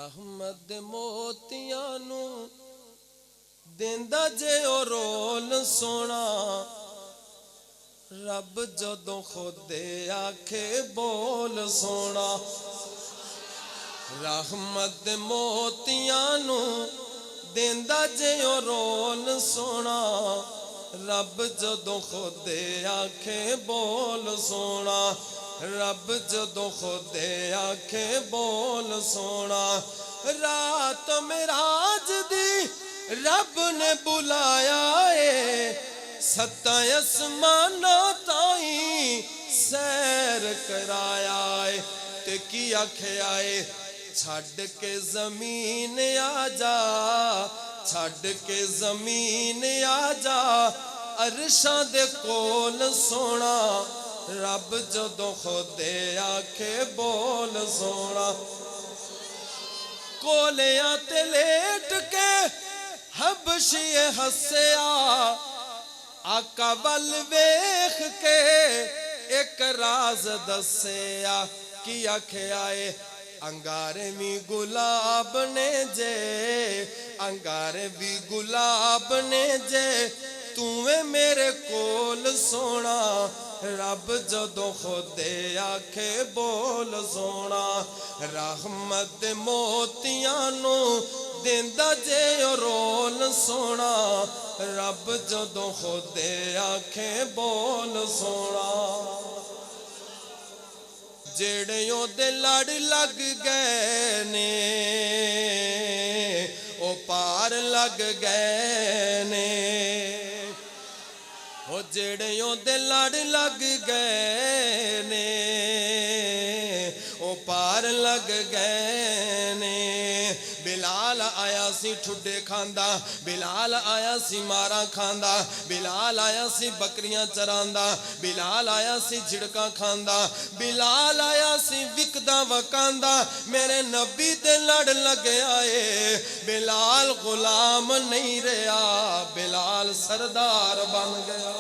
रहमत दे मोतियां नू देंदा जे ओ रोल सोना रब जदों खुदे आखे बोल सोना। रहमत दे मोतियां नू देंदा जे ओ रोल सोना रब जदों खुदे आखे बोल सोना। रब जदों खुदे आखे बोल सोना। रात मेराज दी रब ने बुलाया है सत्ता आसमानां ताईं सैर कराया है ते की आख्या है छड़ के जमीन आजा छड़ के जमीन आजा अरशां दे कोल सोना रब जदों खुदे आखे बोल सोना। कोलियां ते लेट के हबशी हसया आका वल वेख के एक राज दसया की आख्या है अंगारे भी गुलाब ने जे अंगारे भी गुलाब ने जे तूवे मेरे कोल सोना रब जदों खुदे आखे बोल सोना। रहमत दे मोतियां नू देंदा जे ओ रोल सोना रब जदों खुदे आखे बोल सोना। जेड़े ओदे लड़ लग गए ने ओ पार लग गए ने ओ जेड़े ओदे लड़ लग गए ने ओ पार लग गए ने। बिलाल आया सी ठुडे खांदा बिलाल आया सी मारा खांदा बिलाल आया सी बकरियां चरांदा बिलाल आया सी झिड़का खांदा बिलाल आया सी विकदा वकांदा मेरे नबी दे लड़ लगे आए। बिलाल गुलाम नहीं रहा बिलाल सरदार बन गया।